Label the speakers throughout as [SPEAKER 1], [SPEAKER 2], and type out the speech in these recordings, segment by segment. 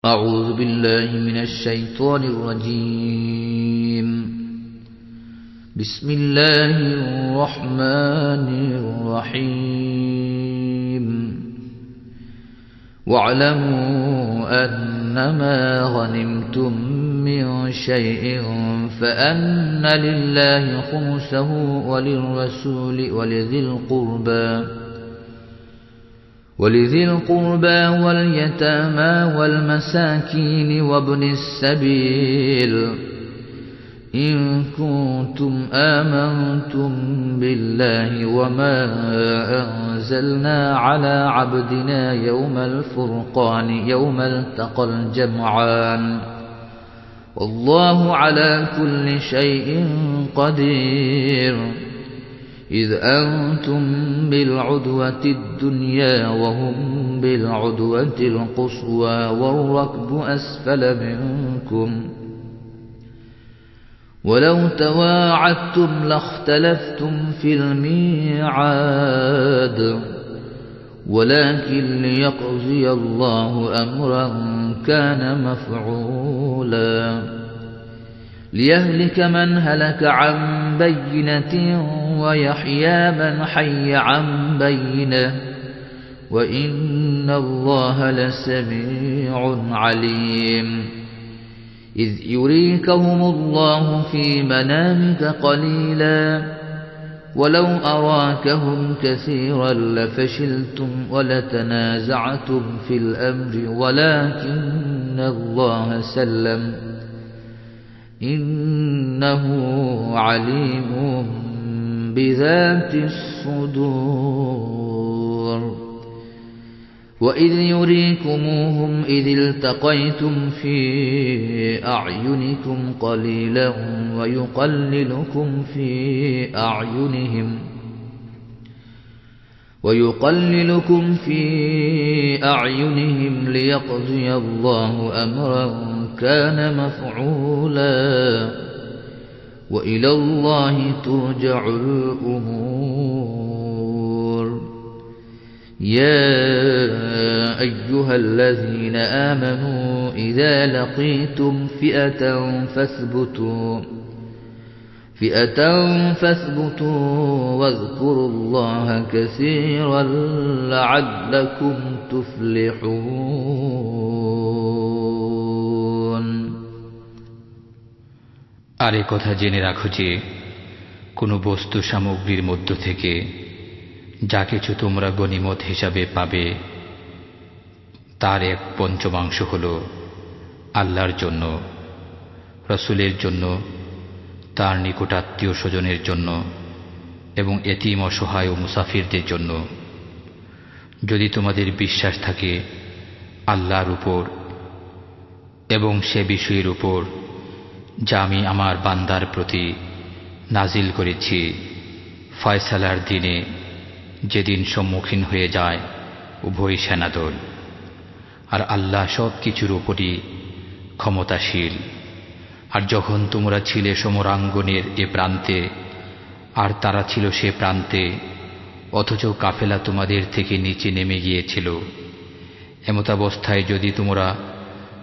[SPEAKER 1] أعوذ بالله من الشيطان الرجيم. بسم الله الرحمن الرحيم. واعلموا أنما غنمتم من شيء فأن لله خمسه وللرسول ولذي القربى واليتامى والمساكين وابن السبيل إن كنتم آمنتم بالله وما أنزلنا على عبدنا يوم الفرقان يوم التقى الجمعان والله على كل شيء قدير. إذ أنتم بالعدوة الدنيا وهم بالعدوة القصوى والركب أسفل منكم ولو تواعدتم لاختلفتم في الميعاد ولكن ليقضي الله أمرا كان مفعولا ليهلك من هلك عن بينة ويحيى من حي عن بينة وإن الله لسميع عليم. إذ يريكهم الله في منامك قليلا ولو أراكهم كثيرا لفشلتم ولتنازعتم في الأمر ولكن الله سلم إنه عليم بذات الصدور. وإذ يريكموهم إذ التقيتم في أعينكم قليلا ويقللكم في أعينهم ليقضي الله أمرا كان مفعولا وإلى الله ترجع الأمور. يا أيها الذين آمنوا إذا لقيتم فئة فاثبتوا واذكروا الله كثيرا لعلكم تفلحون.
[SPEAKER 2] আর এই কথা জেনে রাখো যে কোনো বস্তু সামগ্রীর মধ্য থেকে যা কিছু তোমরা গনিমত হিসাবে পাবে তার 1/5 হল আল্লাহর জন্য, রাসূলের জন্য, তার নিকটাত্মীয় স্বজনের জন্য এবং এতিম অসহায় ও মুসাফিরদের জন্য। যদি তোমাদের বিশ্বাস থাকে আল্লাহর উপর এবং সে বিষয়ের উপর যা আমি আমার বান্দার প্রতি নাজিল করেছি ফয়সালার দিনে, যেদিন সম্মুখীন হয়ে যায় উভয় সেনাদল, আর আল্লাহ সব কিছুর উপরই ক্ষমতাশীল। আর যখন তোমরা ছিলে সমরাঙ্গনের এ প্রান্তে আর তারা ছিল সে প্রান্তে, অথচ কাফেলা তোমাদের থেকে নিচে নেমে গিয়েছিল, এমতাবস্থায় যদি তোমরা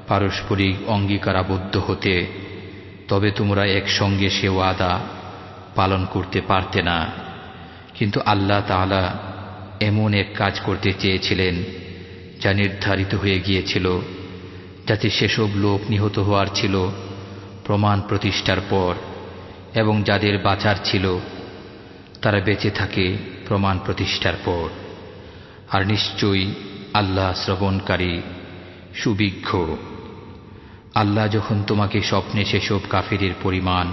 [SPEAKER 2] পারস্পরিক অঙ্গীকারাবদ্ধ হতে তবে তোমরা একসঙ্গে সে ওয়াদা পালন করতে পারতে না। কিন্তু আল্লাহ তাআলা এমন এক কাজ করতে চেয়েছিলেন যা নির্ধারিত হয়ে গিয়েছিল, যাতে সেসব লোক নিহত হওয়ার ছিল প্রমাণ প্রতিষ্ঠার পর এবং যাদের বাঁচার ছিল তারা বেঁচে থাকে প্রমাণ প্রতিষ্ঠার পর। আর নিশ্চয়ই আল্লাহ শ্রবণকারী সুবিজ্ঞ। আল্লাহ যখন তোমাকে স্বপ্নে সেসব কাফিরের পরিমাণ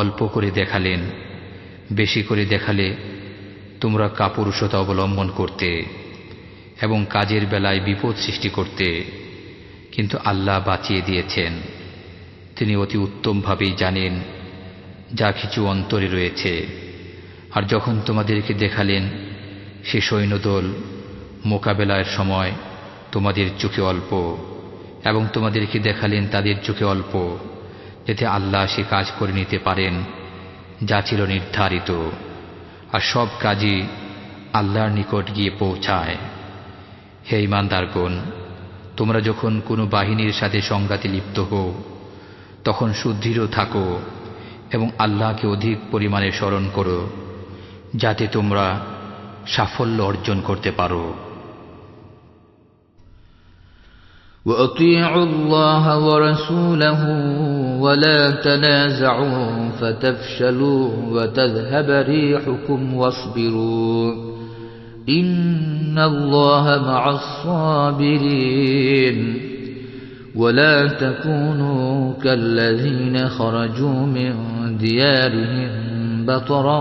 [SPEAKER 2] অল্প করে দেখালেন, বেশি করে দেখালে তোমরা কাপুরুষতা অবলম্বন করতে এবং কাজের বেলায় বিপদ সৃষ্টি করতে, কিন্তু আল্লাহ বাঁচিয়ে দিয়েছেন। তিনি অতি উত্তমভাবেই জানেন যা কিছু অন্তরে রয়েছে। আর যখন তোমাদেরকে দেখালেন সে সৈন্যদল মোকাবেলার সময় তোমাদের চোখে অল্প এবং তোমাদেরকে দেখালেন তাদের চোখে অল্প, যাতে আল্লাহ সে কাজ করে নিতে পারেন যা ছিল নির্ধারিত, আর সব কাজই আল্লাহর নিকট গিয়ে পৌঁছায়। হে ঈমানদারগণ, তোমরা যখন কোনো বাহিনীর সাথে সংঘাতে লিপ্ত হও তখন সুদৃঢ় থাকো এবং আল্লাহকে অধিক পরিমাণে স্মরণ করো, যাতে তোমরা সাফল্য অর্জন করতে পারো।
[SPEAKER 1] وأطيعوا الله ورسوله ولا تنازعوا فتفشلوا وتذهب ريحكم واصبروا إن الله مع الصابرين ولا تكونوا كالذين خرجوا من ديارهم بطرا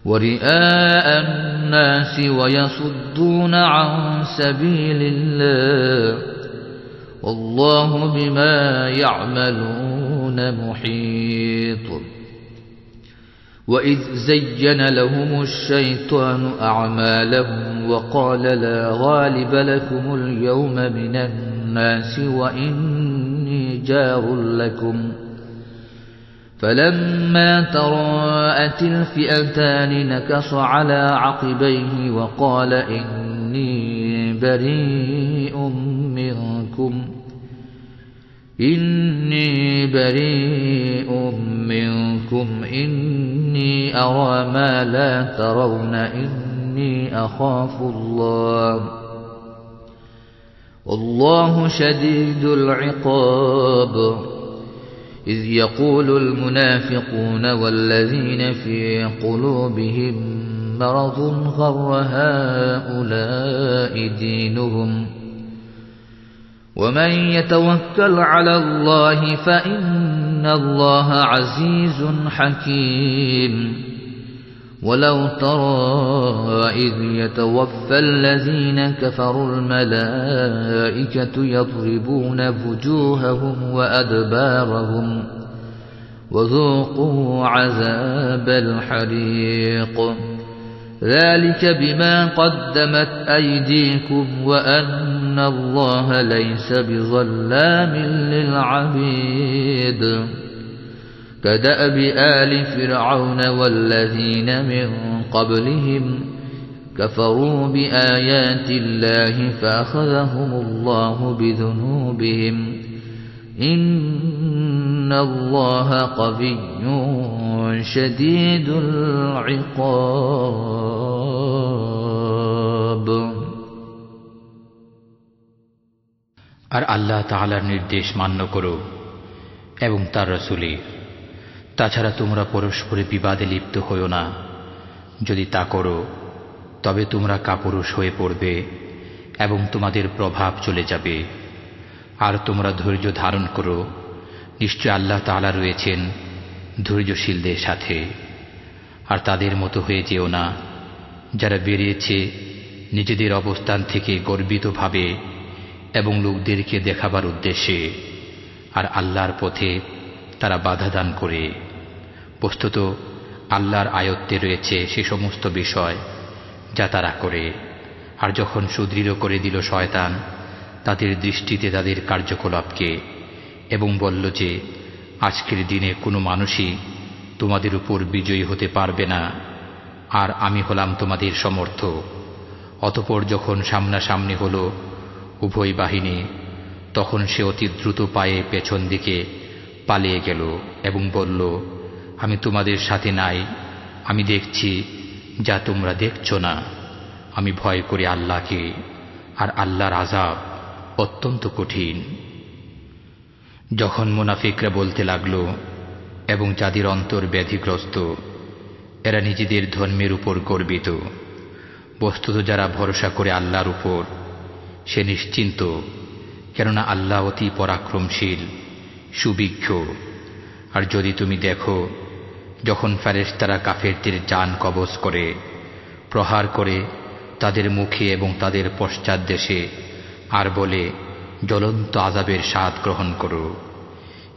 [SPEAKER 1] ورئاء الناس ويصدون عن سبيل الله والله بما يعملون محيط وإذ زين لهم الشيطان أعمالهم وقال لا غالب لكم اليوم من الناس وإني جار لكم فلما تراءت الفئتان نكص على عقبيه وقال إني بريء منكم إني أرى ما لا ترون إني أخاف الله والله شديد العقاب إذ يقول المنافقون والذين في قلوبهم مرض غر هؤلاء دينهم ومن يتوكل على الله فإن الله عزيز حكيم ولو ترى إذ يتوفى الذين كفروا الملائكة يضربون وجوههم وأدبارهم وذوقوا عذاب الحريق ذلك بما قدمت أيديكم وأن الله ليس بظلام للعبيد كدأب آل فرعون والذين من قبلهم كفروا بآيات الله فأخذهم الله بذنوبهم إن الله قوي شديد العقاب
[SPEAKER 2] আর আল্লাহ তাআলার নির্দেশ মান্য করো এবং তার রাসূলের। তাছাড়া তোমরা পরস্পরে বিবাদে লিপ্ত হইও না। যদি তা করো তবে তোমরা কাপুরুষ হয়ে পড়বে এবং তোমাদের প্রভাব চলে যাবে। আর তোমরা ধৈর্য ধারণ করো, নিশ্চয় আল্লাহ তাআলা রয়েছেন ধৈর্যশীলদের সাথে। আর তাদের মতো হয়ে যেও না যারা বেরিয়েছে নিজেদের অবস্থান থেকে গর্বিতভাবে এবং লোকদেরকে দেখাবার উদ্দেশ্যে, আর আল্লাহর পথে তারা বাধা দান করে। বস্তুত আল্লাহর আয়ত্তে রয়েছে সে সমস্ত বিষয় যা তারা করে। আর যখন সুদৃঢ় করে দিল শয়তান তাদের দৃষ্টিতে তাদের কার্যকলাপকে এবং বলল যে আজকের দিনে কোনো মানুষই তোমাদের উপর বিজয়ী হতে পারবে না, আর আমি হলাম তোমাদের সমর্থক। অতঃপর যখন সামনাসামনি হল উভয় বাহিনী, তখন সে অতি দ্রুত পায়ে পেছন দিকে পালিয়ে গেল এবং বলল, আমি তোমাদের সাথে নাই, আমি দেখছি যা তোমরা দেখছ না। আমি ভয় করি আল্লাহকে, আর আল্লাহর আযাব অত্যন্ত কঠিন। যখন মুনাফিকরা বলতে লাগল এবং যাদের অন্তর ব্যাধিগ্রস্ত, এরা নিজেদের ধর্মের উপর গর্বিত। বস্তুত যারা ভরসা করে আল্লাহর উপর সে নিশ্চিন্ত, কেননা আল্লাহ অতি পরাক্রমশীল সুবিজ্ঞ। আর যদি তুমি দেখো যখন ফেরেশতারা কাফেরদের জান কবজ করে, প্রহার করে তাদের মুখে এবং তাদের পশ্চাৎ দেশে, আর বলে জ্বলন্ত আযাবের স্বাদ গ্রহণ করো,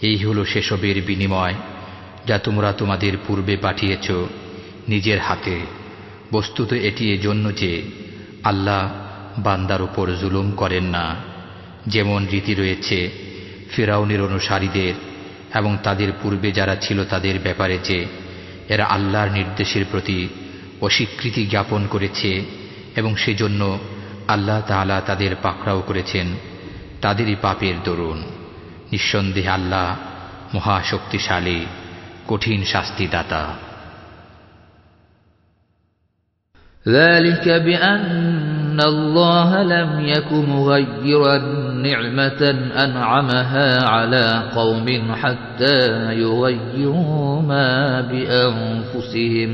[SPEAKER 2] এই হলো সেসবের বিনিময় যা তোমরা তোমাদের পূর্বে পাঠিয়েছ নিজের হাতে। বস্তুত এটি এজন্য যে আল্লাহ বান্দার উপর জুলুম করেন না, যেমন রীতি রয়েছে ফিরআউনের অনুসারীদের এবং তাদের পূর্বে যারা ছিল তাদের ব্যাপারে, যে এরা আল্লাহর নির্দেশের প্রতি অস্বীকৃতি জ্ঞাপন করেছে এবং সেজন্য আল্লাহ তাআলা তাদের পাকড়াও করেছেন তাদেরই পাপের দরুন। নিঃসন্দেহে আল্লাহ মহাশক্তিশালী, কঠিন শাস্তিদাতা।
[SPEAKER 1] ذلك بأن الله لم يك مغيرا نعمة أنعمها على قوم حتى يغيروا ما بأنفسهم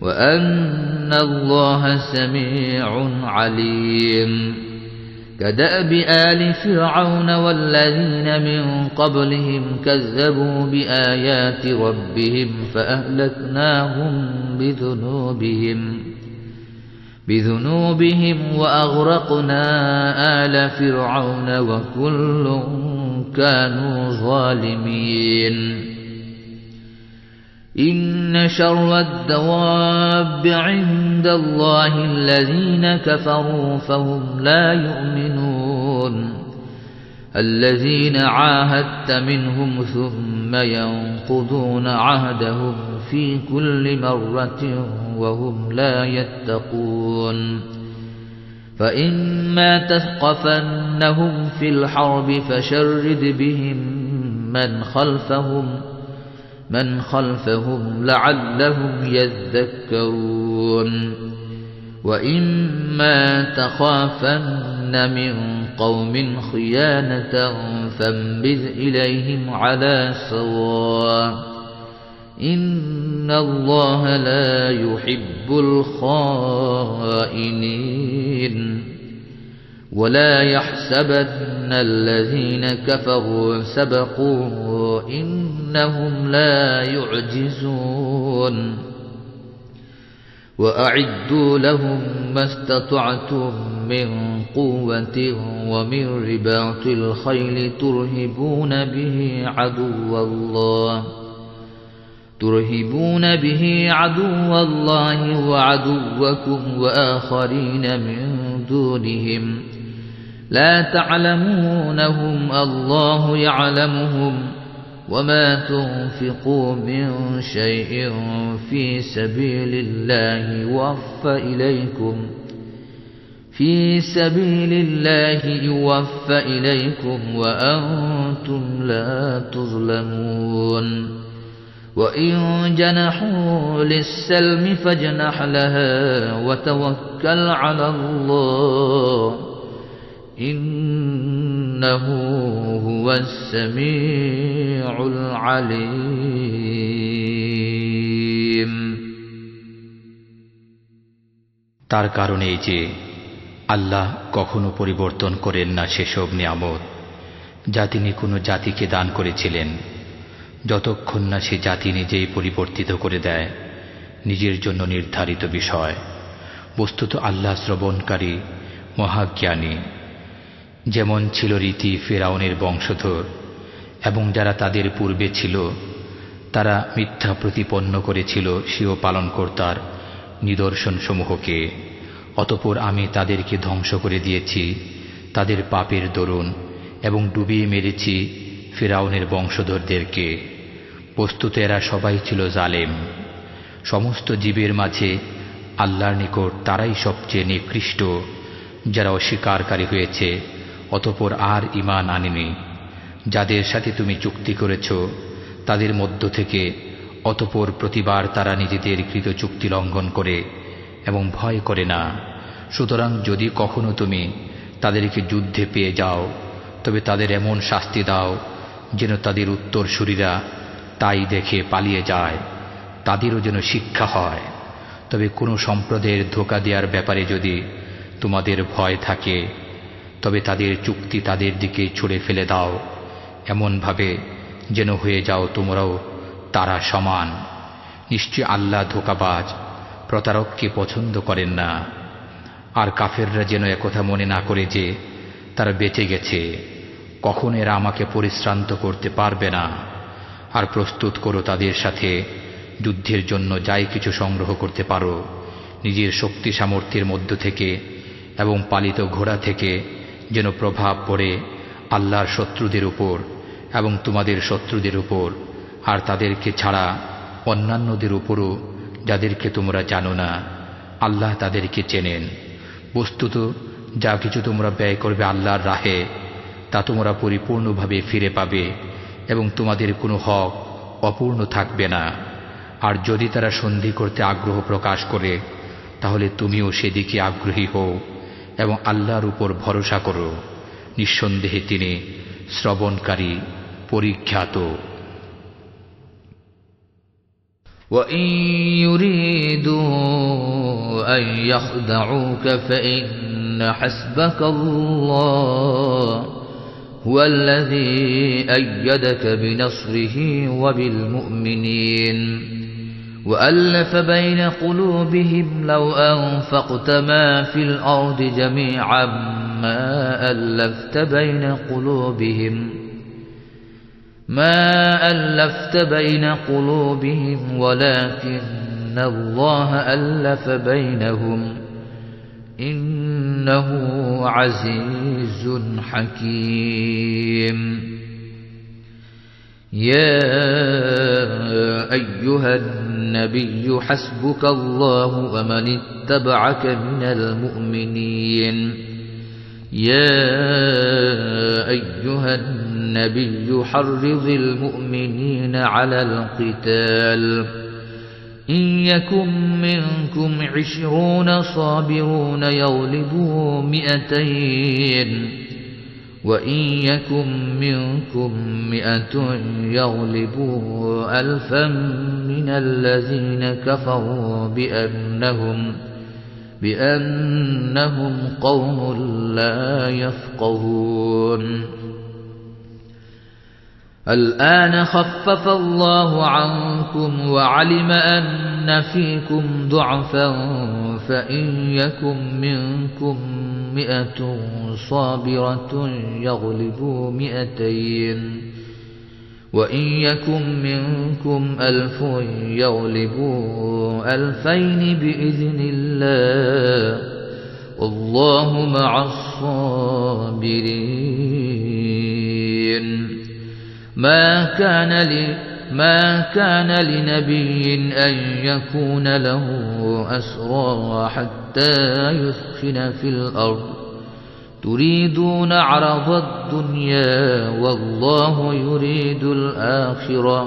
[SPEAKER 1] وأن الله سميع عليم كدأب آل فرعون والذين من قبلهم كذبوا بآيات ربهم فأهلكناهم بذنوبهم وأغرقنا آل فرعون وكل كانوا ظالمين إن شر الدواب عند الله الذين كفروا فهم لا يؤمنون الذين عاهدت منهم ثم ينقضون عهدهم في كل مرة وهم لا يتقون فإما تثقفنهم في الحرب فشرد بهم من خلفهم لعلهم يذكرون وإما تخافن من قوم خيانة فانبذ إليهم على سواء إن الله لا يحب الخائنين ولا يحسبن الذين كفروا سبقوا إنهم لا يعجزون وأعدوا لهم ما استطعتم من قوة ومن رباط الخيل ترهبون به عدو الله وعدوكم وآخرين من دونهم لا تعلمونهم الله يعلمهم وما تنفقوا من شيء في سبيل الله يوفى إليكم وأنتم لا تظلمون وإن جنحوا للسلم فاجنح لها وتوكل على الله إنه هو السميع العليم
[SPEAKER 2] তার কারণে এই যে আল্লাহ কখনো পরিবর্তন করেন না সেসব নিয়ামত যা তিনি কোনো জাতিকে দান করেছিলেন, যতক্ষণ না সে জাতি নিজেই পরিবর্তিত করে দেয় নিজের জন্য নির্ধারিত বিষয়। বস্তুত আল্লাহ শ্রবণকারী, মহাজ্ঞানী। যেমন ছিল রীতি ফেরাউনের বংশধর এবং যারা তাদের পূর্বে ছিল, তারা মিথ্যা প্রতিপন্ন করেছিল স্বীয় পালনকর্তার নিদর্শনসমূহকে। অতঃপর আমি তাদেরকে ধ্বংস করে দিয়েছি তাদের পাপের দরুন এবং ডুবিয়ে মেরেছি ফেরাউনের বংশধরদেরকে। বস্তুত এরা সবাই ছিল জালেম। সমস্ত জীবের মাঝে আল্লাহর নিকট তারাই সবচেয়ে নিকৃষ্ট যারা অস্বীকারী হয়েছে অতঃপর আর ঈমান আনেনি। যাদের সাথে তুমি চুক্তি করেছ তাদের মধ্য থেকে অতঃপর প্রতিবার তারা নিজেদের কৃত চুক্তি লঙ্ঘন করে এবং ভয় করে না। সুতরাং যদি কখনো তুমি তাদেরকে যুদ্ধে পেয়ে যাও তবে তাদের এমন শাস্তি দাও যেন তাদের উত্তরসূরিরা তাই দেখে পালিয়ে যায়, তাদেরও যেন শিক্ষা হয়। তবে কোনো সম্প্রদায়ের ধোঁকা দেওয়ার ব্যাপারে যদি তোমাদের ভয় থাকে তবে তাদের চুক্তি তাদের দিকে ছুড়ে ফেলে দাও, এমনভাবে যেন হয়ে যাও তোমরাও তারা সমান। নিশ্চয় আল্লাহ ধোঁকাবাজ প্রতারককে পছন্দ করেন না। আর কাফেররা যেন একথা মনে না করে যে তারা বেঁচে গেছে, কখন এরা আমাকে পরিশ্রান্ত করতে পারবে না। আর প্রস্তুত করো তাদের সাথে যুদ্ধের জন্য যাই কিছু সংগ্রহ করতে পারো নিজের শক্তি সামর্থ্যের মধ্য থেকে এবং পালিত ঘোড়া থেকে, যেন প্রভাব পড়ে আল্লাহর শত্রুদের উপর এবং তোমাদের শত্রুদের উপর, আর তাদেরকে ছাড়া অন্যান্যদের উপরও যাদেরকে তোমরা জানো না। আল্লাহ তাদেরকে চেনেন। বস্তুত যা কিছু তোমরা ব্যয় করবে আল্লাহর রাহে তা তোমরা পরিপূর্ণভাবে ফিরে পাবে এবং তোমাদের কোনো হক অপূর্ণ থাকবে না। আর যদি তারা সন্ধি করতে আগ্রহ প্রকাশ করে তাহলে তুমিও সেদিকে আগ্রহী হও এবং আল্লাহর উপর ভরসা করো। নিঃসন্দেহে তিনি শ্রবণকারী, পরিজ্ঞাত।
[SPEAKER 1] وَإِن يُرِيدُوا أَن يَخْدَعُوكَ فَإِنَّ حَسْبَكَ اللَّهُ هُوَ الَّذِي أَيَّدَكَ بِنَصْرِهِ وَبِالْمُؤْمِنِينَ وَأَلَّفَ بَيْنَ قُلُوبِهِمْ لَوْ أَنفَقْتَ مَا فِي الْأَرْضِ جَمِيعًا مَا أَلَّفْتَ بَيْنَ قُلُوبِهِمْ وَلَكِنَّ اللَّهَ أَلَّفَ بَيْنَهُمْ إِنَّهُ عَزِيزٌ حَكِيمٌ يَا أَيُّهَا النَّبِيُّ حَسْبُكَ اللَّهُ وَمَنِ اتَّبَعَكَ مِنَ الْمُؤْمِنِينَ يَا أَيُّهَا النَّبِيُّ حَرِّضِ الْمُؤْمِنِينَ عَلَى الْقِتَالِ إِن يَكُن مِّنكُمْ 20 صَابِرُونَ يَغْلِبُوا 200 وَإِن يَكُن مِّنكُم 100 يَغْلِبُوا 1000 مِّنَ الَّذِينَ كَفَرُوا بِأَنَّهُمْ قَوْمٌ لَّا يَفْقَهُونَ الآن خفف الله عنكم وعلم أن فيكم ضعفا فإن يكن منكم 100 صابرة يغلبوا 200 وإن يكن منكم 1000 يغلبوا 2000 بإذن الله والله مع الصابرين ما كان لنبي أن يكون له أسرى حتى يثخن في الأرض تريدون عرض الدنيا والله يريد الآخرة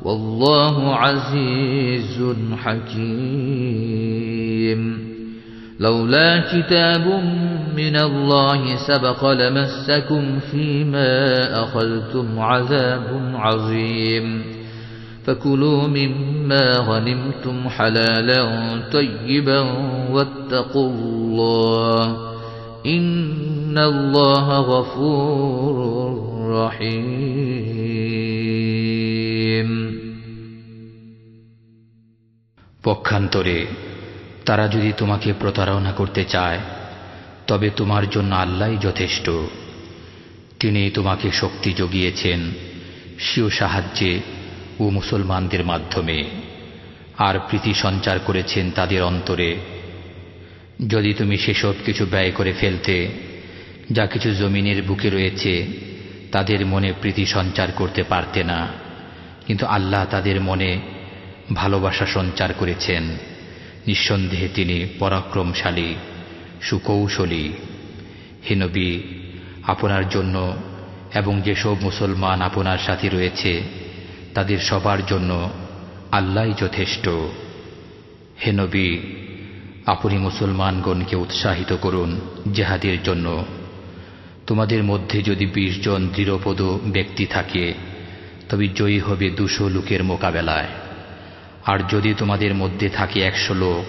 [SPEAKER 1] والله عزيز حكيم لولا كتاب من الله سبق لمسكم فيما أخذتم عذاب عظيم فكلوا مما غنمتم حلالا طيبا واتقوا الله إن الله غفور رحيم
[SPEAKER 2] পক্ষান্তরে তারা যদি তোমাকে প্রতারণা করতে চায় তবে তোমার জন্য আল্লাহই যথেষ্ট। তিনি তোমাকে শক্তি জুগিয়েছেন স্বীয় সাহায্যে ও মুসলমানদের মাধ্যমে, আর প্রীতি সঞ্চার করেছেন তাদের অন্তরে। যদি তুমি সেসব কিছু ব্যয় করে ফেলতে যা কিছু জমিনের বুকে রয়েছে, তাদের মনে প্রীতি সঞ্চার করতে পারতে না, কিন্তু আল্লাহ তাদের মনে ভালোবাসা সঞ্চার করেছেন। নিঃসন্দেহে তিনি পরাক্রমশালী, সুকৌশলী। হে নবী, আপনার জন্য এবং যেসব মুসলমান আপনার সাথে রয়েছে তাদের সবার জন্য আল্লাহই যথেষ্ট। হে নবী, আপনি মুসলমানগণকে উৎসাহিত করুন জিহাদের জন্য। তোমাদের মধ্যে যদি 20 জন দৃঢ়পদ ব্যক্তি থাকে তবে জয়ী হবে 200 লোকের মোকাবেলায়, আর যদি তোমাদের মধ্যে থাকে 100 লোক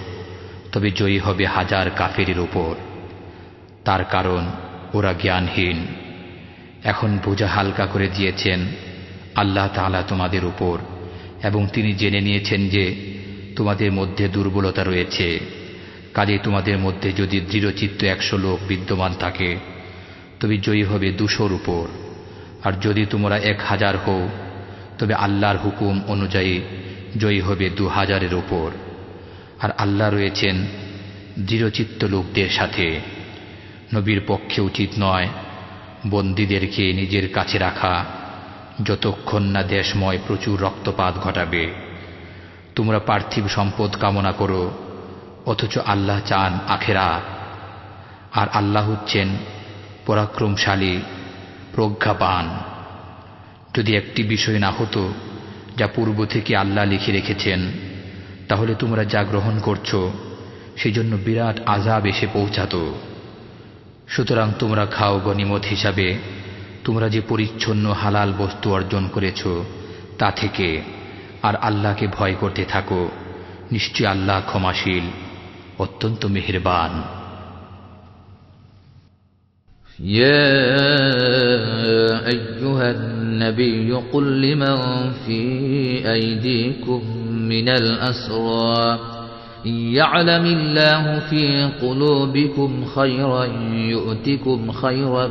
[SPEAKER 2] তবে জয়ী হবে 1000 কাফেরের উপর। তার কারণ ওরা জ্ঞানহীন। এখন বোঝা হালকা করে দিয়েছেন আল্লাহ তাআলা তোমাদের উপর, এবং তিনি জেনে নিয়েছেন যে তোমাদের মধ্যে দুর্বলতা রয়েছে। কাজে তোমাদের মধ্যে যদি দৃঢ়চিত্ত 100 লোক বিদ্যমান থাকে তবে জয়ী হবে 200-র উপর, আর যদি তোমরা 1000 হও তবে আল্লাহর হুকুম অনুযায়ী জয়ী হবে 2000-এর উপর। আর আল্লাহ রয়েছেন দৃঢ়চিত্ত লোকদের সাথে। নবীর পক্ষে উচিত নয় বন্দীদেরকে নিজের কাছে রাখা যতক্ষণ না দেশময় প্রচুর রক্তপাত ঘটাবে। তোমরা পার্থিব সম্পদ কামনা করো, অথচ আল্লাহ চান আখিরাত, আর আল্লাহ হচ্ছেন পরাক্রমশালী, প্রজ্ঞাবান। যদি একটি বিষয় না হতো যা পূর্ব থেকে আল্লাহ লিখে রেখেছেন, তাহলে তোমরা যা গ্রহণ করছো সেজন্য বিরাট আযাব এসে পৌঁছাত। সুতরাং তোমরা খাও গনিমত হিসাবে তোমরা যে পরিচ্ছন্ন হালাল বস্তু অর্জন করেছ তা থেকে, আর আল্লাহকে ভয় করতে থাকো। নিশ্চয় আল্লাহ ক্ষমাশীল, অত্যন্ত মেহেরবান।
[SPEAKER 1] يا أيها النبي قل لمن في أيديكم من الأسرى إن يعلم الله في قلوبكم خيرا يؤتكم خيرا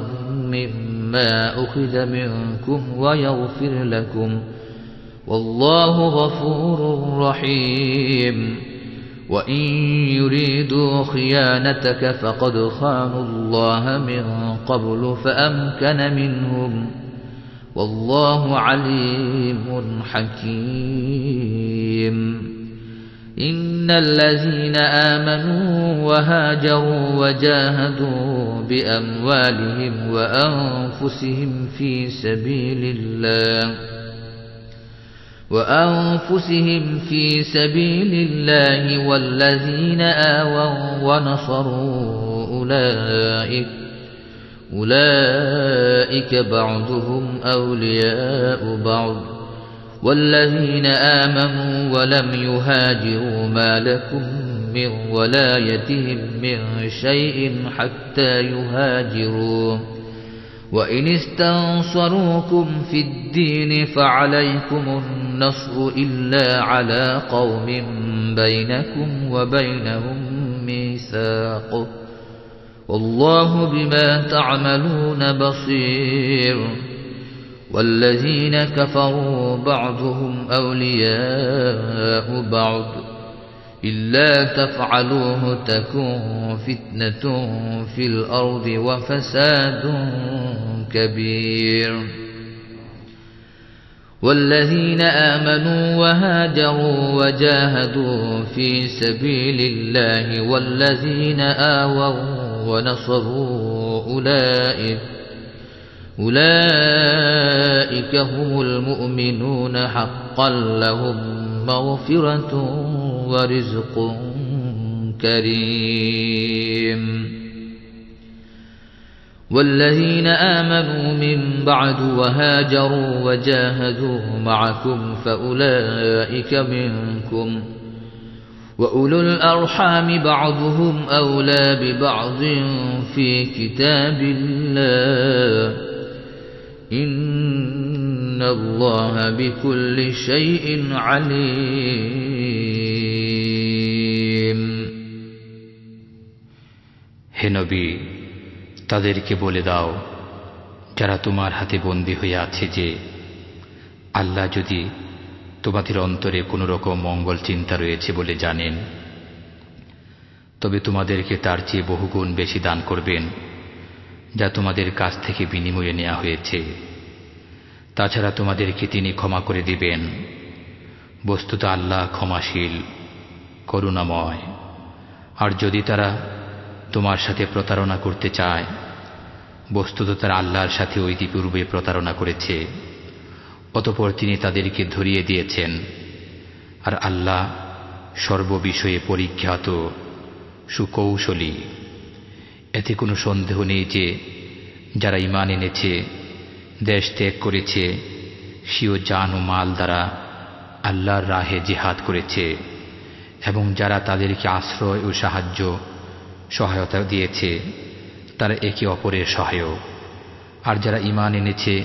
[SPEAKER 1] مما أخذ منكم ويغفر لكم والله غفور رحيم وإن يريدوا خيانتك فقد خانوا الله من قبل فأمكن منهم والله عليم حكيم إن الذين آمنوا وهاجروا وجاهدوا بأموالهم وأنفسهم في سبيل الله والذين آووا ونصروا أولئك بعضهم أولياء بعض والذين آمنوا ولم يهاجروا ما لكم من ولايتهم من شيء حتى يهاجروا وإن استنصروكم في الدين فعليكم النصر إلا على قوم بينكم وبينهم ميثاق والله بما تعملون بصير والذين كفروا بعضهم أولياء بعض إلا تفعلوه تكن فتنة في الأرض وفساد كبير والذين آمنوا وهاجروا وجاهدوا في سبيل الله والذين آووا ونصروا أولئك هم المؤمنون حقا لهم مغفرة ورزق كريم والذين آمنوا من بعد وهاجروا وجاهدوا معكم فأولئك منكم وأولو الأرحام بعضهم أولى ببعض في كتاب الله إن الله بكل شيء عليم
[SPEAKER 2] হে নবী, তাদেরকে বলে দাও যারা তোমার হাতে বন্দী হয়ে আছে যে আল্লাহ যদি তোমাদের অন্তরে কোনো রকম মঙ্গল চিন্তা রয়েছে বলে জানেন, তবে তোমাদেরকে তার চেয়ে বহুগুণ বেশি দান করবেন যা তোমাদের কাছ থেকে বিনিময়ে নেওয়া হয়েছে। তাছাড়া তোমাদেরকে তিনি ক্ষমা করে দিবেন। বস্তুত আল্লাহ ক্ষমাশীল, করুণাময়। আর যদি তারা তোমার সাথে প্রতারণা করতে চায়, বস্তুত তারা আল্লাহর সাথে ইতিপূর্বে প্রতারণা করেছে, অতঃপর তিনি তাদেরকে ধরিয়ে দিয়েছেন। আর আল্লাহ সর্ববিষয়ে পরিজ্ঞাত, সুকৌশলী। এতে কোনো সন্দেহ নেই যে যারা ঈমান এনেছে, দেশ ত্যাগ করেছে, স্বীয় জান ও মাল দ্বারা আল্লাহর রাহে জিহাদ করেছে, এবং যারা তাদেরকে আশ্রয় ও সহায়তা দিয়েছে, তারা একে অপরের সহায়ক। আর যারা ঈমান এনেছে